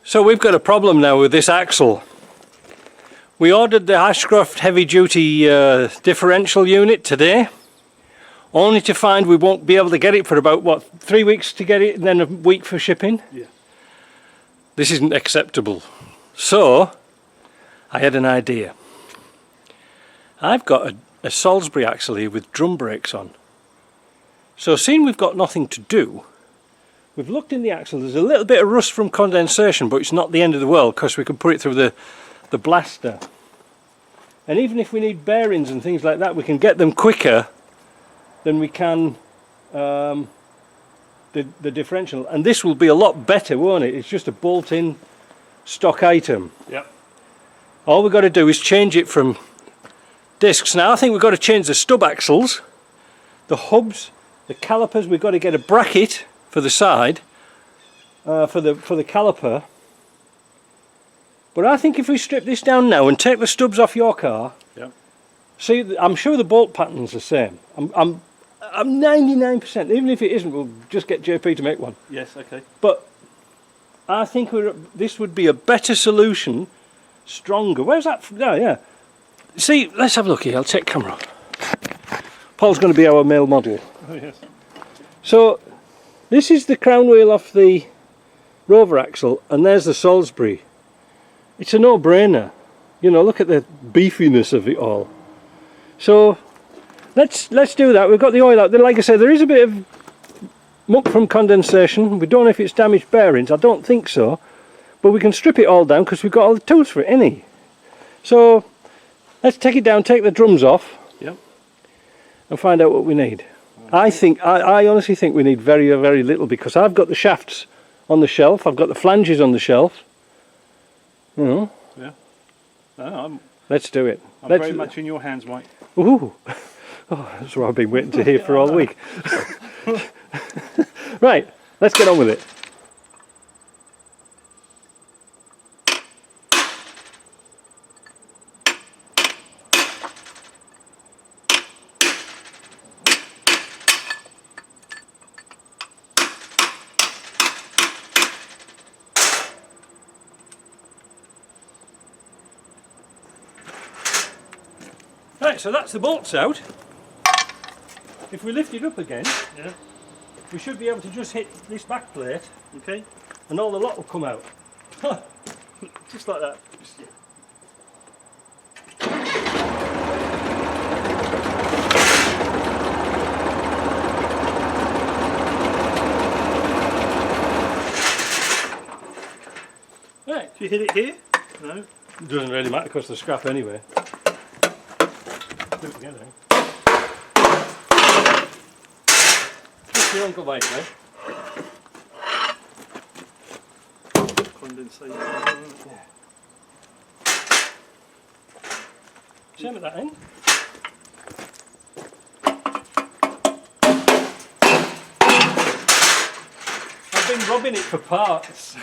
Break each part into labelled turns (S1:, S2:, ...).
S1: So we've got a problem now with this axle. We ordered the Ashcroft heavy duty differential unit today, only to find we won't be able to get it for about, what, 3 weeks to get it and then a week for shipping?
S2: Yeah.
S1: This isn't acceptable. So I had an idea. I've got a Salisbury axle here with drum brakes on. So seeing we've got nothing to do, we've looked in the axle. There's a little bit of rust from condensation, but it's not the end of the world because we can put it through the blaster. And even if we need bearings and things like that, we can get them quicker than we can the differential. And this will be a lot better, won't it? It's just a bolt-in stock item.
S2: Yep.
S1: All we've got to do is change it from discs. Now I think we've got to change the stub axles, the hubs, the calipers. We've got to get a bracket for the side, for the caliper. But I think if we strip this down now and take the stubs off your car,
S2: yep.
S1: See, I'm sure the bolt pattern's the same. I'm 99%. Even if it isn't, we'll just get JP to make one.
S2: Yes. Okay.
S1: But I think this would be a better solution, stronger. Where's that? Oh, yeah. See, let's have a look here. I'll take camera off. Paul's going to be our male model.
S2: Oh yes.
S1: So this is the crown wheel off the Rover axle, and there's the Salisbury. It's a no-brainer. You know, look at the beefiness of it all. So let's do that. We've got the oil out. Like I said, there is a bit of muck from condensation. We don't know if it's damaged bearings. I don't think so. But we can strip it all down because we've got all the tools for it, innit? So let's take it down, take the drums off.
S2: Yep.
S1: And find out what we need. Okay. I honestly think we need very, very little, because I've got the shafts on the shelf. I've got the flanges on the shelf. You know.
S2: Yeah. No,
S1: let's do it.
S2: I'm very much in your hands, Mike.
S1: Ooh. Oh, that's what I've been waiting to hear for all week. Right, let's get on with it. Right, so that's the bolts out. If we lift it up again,
S2: yeah,
S1: we should be able to just hit this back plate,
S2: okay,
S1: and all the lot will come out. Just like that. Just, yeah. Right.
S2: Do you hit it here? No.
S1: It doesn't really matter because they're scrap anyway. Do it together. Just your uncle bike, mate.
S2: Condensation.
S1: Yeah. Same at that end. I've been robbing it for parts.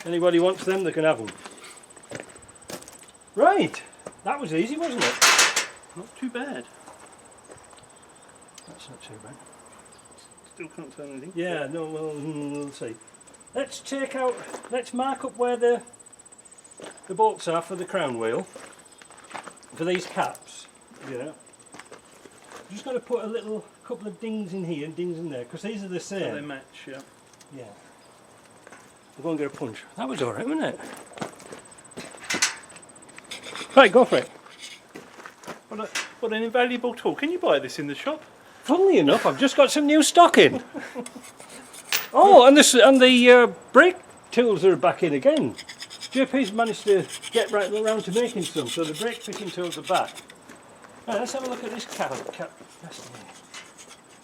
S1: Anybody wants them, they can have them. Right, that was easy, wasn't it?
S2: Not too bad.
S1: That's not too bad.
S2: Still can't tell anything.
S1: Yeah, no, well, we'll see. Let's mark up where the bolts are for the crown wheel, for these caps.
S2: Yeah.
S1: I'm just going to put a couple of dings in here and dings in there, because these are the same.
S2: So they match, yeah.
S1: Yeah. We'll go and get a punch. That was alright, wasn't it? Right, go for it.
S2: What an invaluable tool. Can you buy this in the shop?
S1: Funnily enough, I've just got some new stock in. Oh, and the brake tools are back in again. JP's managed to get right around to making some, so the brake fitting tools are back. Right, let's have a look at this cap.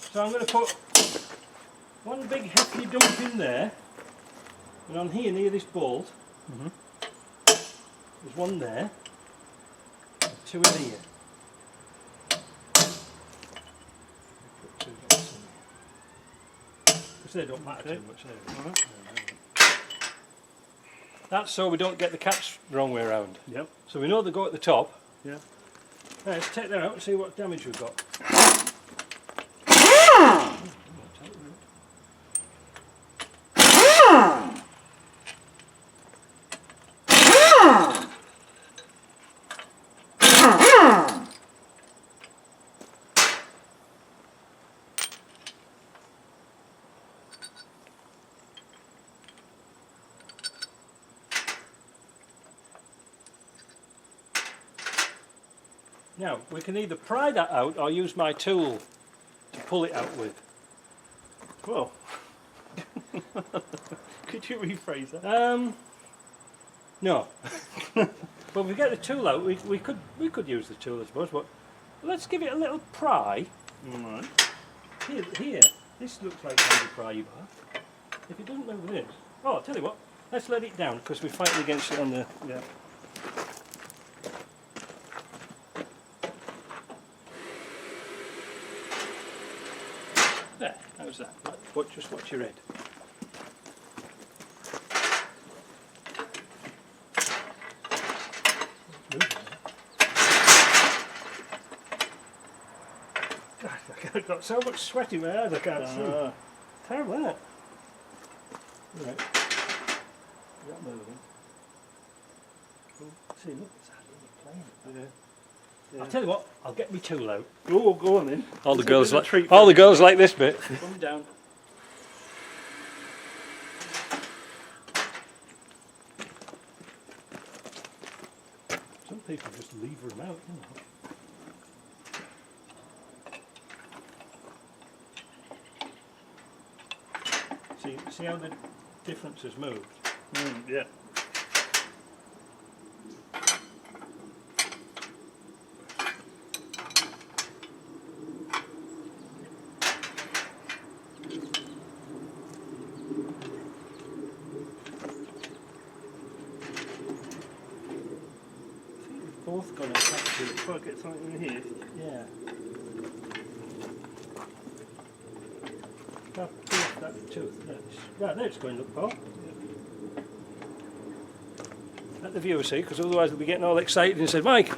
S1: So I'm going to put one big hefty dump in there, and on here near this bolt, there's one there, and two in here. Put two dumps in there. Because they don't matter too much, do they? That's so we don't get the caps the wrong way around.
S2: Yep.
S1: So we know they go at the top.
S2: Yeah.
S1: Right, let's take that out and see what damage we've got. Now, we can either pry that out or use my tool to pull it out with.
S2: Well, could you rephrase that?
S1: No. Well, if we get the tool out, we could use the tool, I suppose, but let's give it a little pry.
S2: Alright.
S1: Here, this looks like how you pry you bar. If it doesn't move this, oh, I'll tell you what, let's let it down because we're fighting against it on the...
S2: Yeah.
S1: There, how's that? Just watch your head. I've got so much sweat in my eyes I can't see. Terrible, isn't it? Right. That moving. See, look, it's hardly playing. Yeah. I'll tell you what, I'll get my tool out.
S2: Oh, go on then.
S1: All the
S2: It's
S1: girls
S2: a
S1: like
S2: treat
S1: all
S2: for
S1: the girls like this bit.
S2: Come down.
S1: Some people just lever them out, you know. See how the difference has moved?
S2: Yeah.
S1: Both gone attached.
S2: If I get something in here.
S1: Yeah. Now, pull off that tooth. Right, there it's going, look, Paul. Let the viewer see, because otherwise they'll be getting all excited and say, Mike,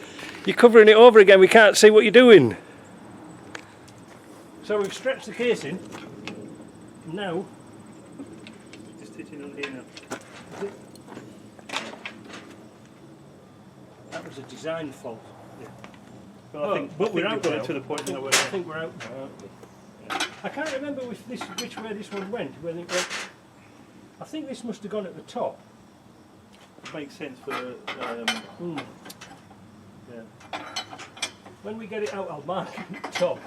S1: you're covering it over again, we can't see what you're doing. So we've stretched the casing. Now,
S2: Just hitting on here now.
S1: that was a design fault.
S2: Yeah. Well, I think we're out to the point now where
S1: I think we're out now, aren't we? I can't remember which way this one went. When it went. I think this must have gone at the top.
S2: it makes sense for
S1: Yeah. When we get it out, I'll mark it at the top.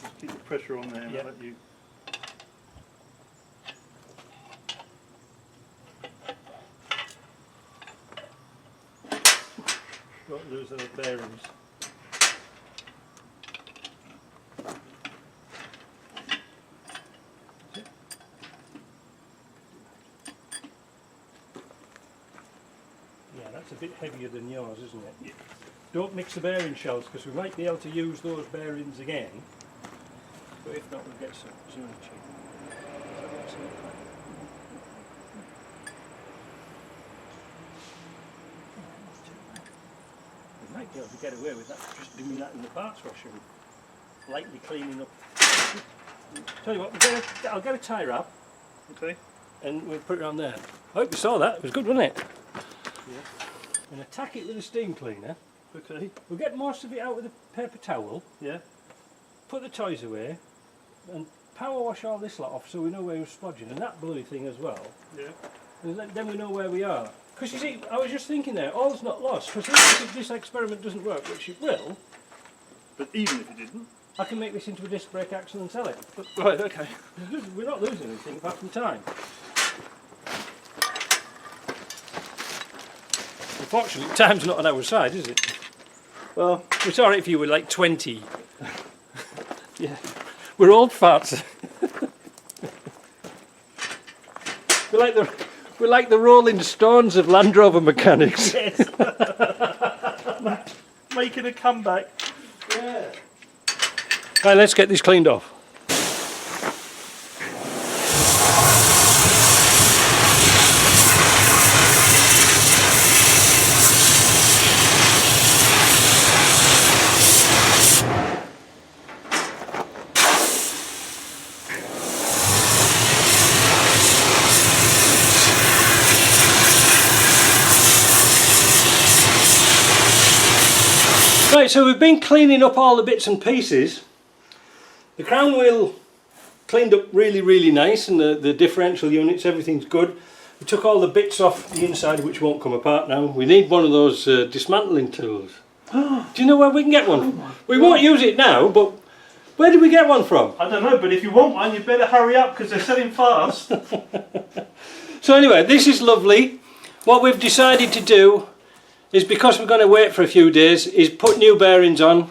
S2: just keep the pressure on there and
S1: Yeah.
S2: let you.
S1: Don't lose those bearings. Yeah, that's a bit heavier than yours, isn't it?
S2: Yeah.
S1: Don't mix the bearing shells because we might be able to use those bearings again. But if not, we'll get some cheap. We might be able to get away with that, just doing that in the parts washer and lightly cleaning up. Tell you what, I'll get a tie wrap
S2: Okay.
S1: and we'll put it on there. I hope you saw that, it was good, wasn't it?
S2: Yeah.
S1: And attack it with a steam cleaner.
S2: Okay.
S1: We'll get most of it out with a paper towel,
S2: Yeah.
S1: put the toys away, and power wash all this lot off so we know where we're splodging, and that bloody thing as well.
S2: Yeah.
S1: And then we know where we are. Because you see, I was just thinking there, all's not lost, because if this experiment doesn't work, which it will,
S2: But even if it didn't.
S1: I can make this into a disc brake axle and sell it.
S2: Right. Okay.
S1: We're not losing anything apart from time. Unfortunately, time's not on our side, is it?
S2: Well.
S1: It's alright if you were like 20.
S2: Yeah.
S1: We're old farts. We're like the Rolling Stones of Land Rover mechanics.
S2: Yes. making a comeback.
S1: Yeah. Right, let's get this cleaned off. Right, so we've been cleaning up all the bits and pieces. The crown wheel cleaned up really nice, and the differential units, everything's good. We took all the bits off the inside which won't come apart now. We need one of those dismantling tools. Do you know where we can get one? We won't use it now, but where did we get one from?
S2: I don't know, but if you want one, you better hurry up because they're selling fast.
S1: So anyway, this is lovely. What we've decided to do is, because we're going to wait for a few days, is put new bearings on,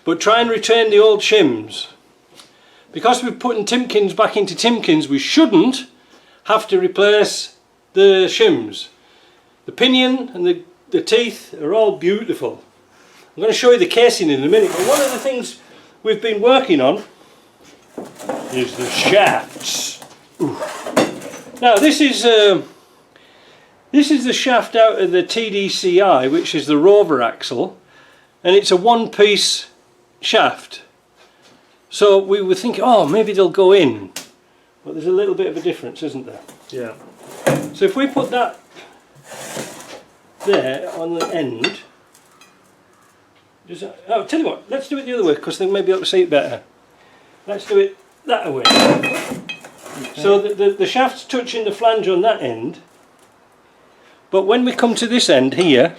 S1: but try and retain the old shims. Because we're putting Timkins back into Timkins, we shouldn't have to replace the shims. The pinion and the teeth are all beautiful. I'm going to show you the casing in a minute, but one of the things we've been working on is the shafts. Ooh. Now this is the shaft out of the TDCI, which is the rover axle, and it's a one-piece shaft. So we were thinking, oh, maybe they'll go in, but there's a little bit of a difference, isn't there?
S2: Yeah.
S1: So if we put that there on the end, I'll tell you what, let's do it the other way, because then maybe you'll be able to see it better. Let's do it that way. Okay. So the shaft's touching the flange on that end, but when we come to this end here,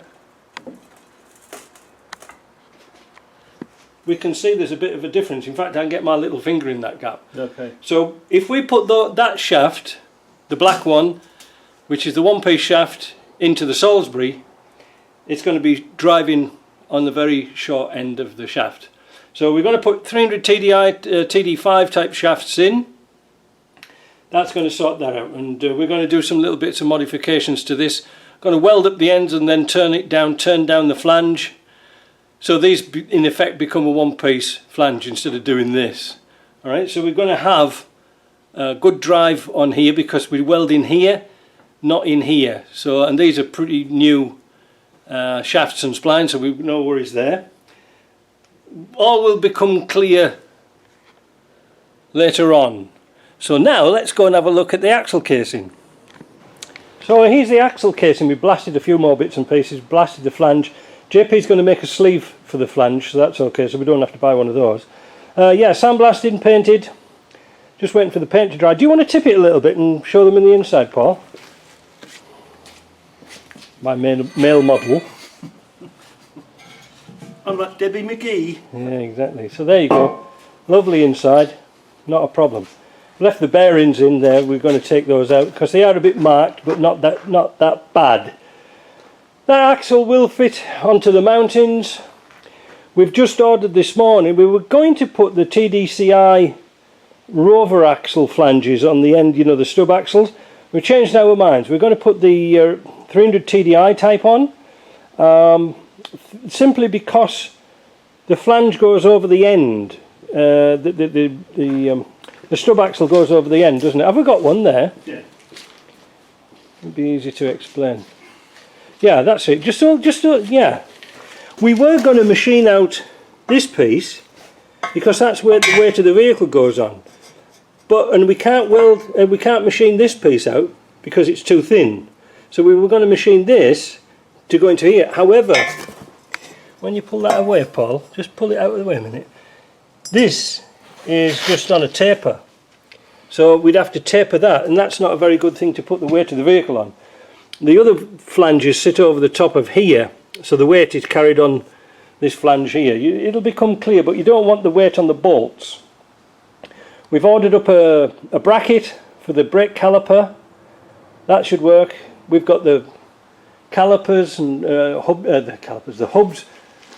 S1: we can see there's a bit of a difference. In fact, I can get my little finger in that gap.
S2: Okay.
S1: So if we put that shaft, the black one, which is the one-piece shaft, into the Salisbury, it's going to be driving on the very short end of the shaft. So we're going to put 300 TDI, TD5 type shafts in. That's going to sort that out, and we're going to do some little bits of modifications to this. Going to weld up the ends and then turn down the flange. So these in effect become a one-piece flange instead of doing this. Alright, so we're going to have a good drive on here because we weld in here, not in here. So, and these are pretty new shafts and splines, so we've no worries there. All will become clear later on. So now let's go and have a look at the axle casing. So here's the axle casing. We blasted a few more bits and pieces, blasted the flange. JP's going to make a sleeve for the flange, so that's okay, so we don't have to buy one of those. Yeah, sandblasted and painted. Just waiting for the paint to dry. Do you want to tip it a little bit and show them in the inside, Paul? My male model.
S2: I'm like Debbie McGee.
S1: Yeah, exactly. So there you go. Lovely inside, not a problem. Left the bearings in there. We're going to take those out because they are a bit marked, but not that bad. That axle will fit onto the mountings. We've just ordered this morning. We were going to put the TDCI rover axle flanges on the end, you know, the stub axles. We've changed our minds. We're going to put the 300 TDI type on, simply because the flange goes over the end. The stub axle goes over the end, doesn't it? Have we got one there?
S2: Yeah.
S1: It'd be easy to explain. Yeah, that's it. Yeah. We were going to machine out this piece because that's where the weight of the vehicle goes on. And we can't we can't machine this piece out because it's too thin. So we were going to machine this to go into here. However, when you pull that away, Paul, just pull it out of the way a minute. This is just on a taper. So we'd have to taper that, and that's not a very good thing to put the weight of the vehicle on. The other flanges sit over the top of here, so the weight is carried on this flange here. It'll become clear, but you don't want the weight on the bolts. We've ordered up a bracket for the brake caliper. That should work. We've got the calipers and the hubs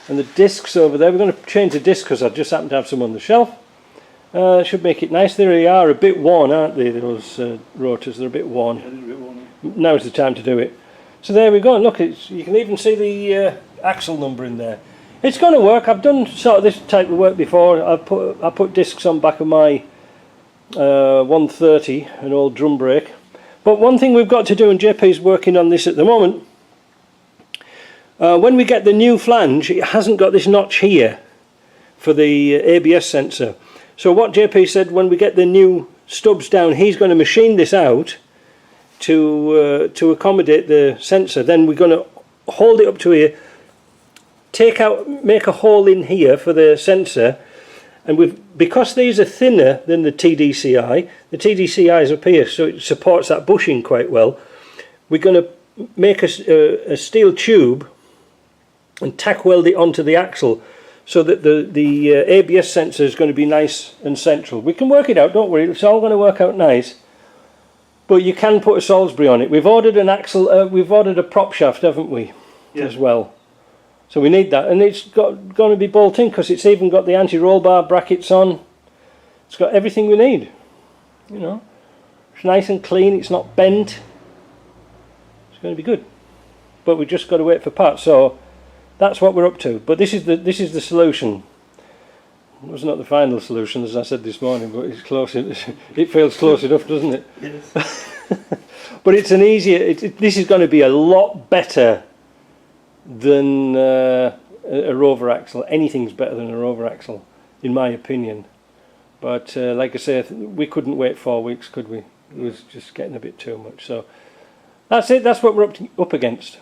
S1: and the discs over there. We're going to change the discs because I just happen to have some on the shelf. Should make it nice. They are a bit worn, aren't they? Those rotors, they're a bit worn.
S2: Yeah, they're a bit worn.
S1: Now's the time to do it. So there we go. Look, you can even see the axle number in there. It's going to work. I've done sort of this type of work before. I put discs on back of my 130, an old drum brake. But one thing we've got to do, and JP's working on this at the moment, when we get the new flange, it hasn't got this notch here for the ABS sensor. So what JP said, when we get the new stubs down, he's going to machine this out to accommodate the sensor. Then we're going to hold it up to here, make a hole in here for the sensor, and because these are thinner than the TDCI is up here, so it supports that bushing quite well. We're going to make a steel tube and tack weld it onto the axle, so that the ABS sensor is going to be nice and central. We can work it out, don't worry, it's all going to work out nice. But you can put a Salisbury on it. We've ordered an axle, we've ordered a prop shaft, haven't we? Yeah. As well. So we need that, and it's going to be bolt in, because it's even got the anti-roll bar brackets on. It's got everything we need. You know, it's nice and clean. It's not bent. It's going to be good. But we've just got to wait for parts. So that's what we're up to. But this is the solution. It was not the final solution, as I said this morning, but it's close. It feels close enough, doesn't it? Yes. But it's an easier. This is going to be a lot better than a rover axle. Anything's better than a rover axle, in my opinion. But like I say, we couldn't wait 4 weeks, could we? It was just getting a bit too much. So that's it. That's what we're up against.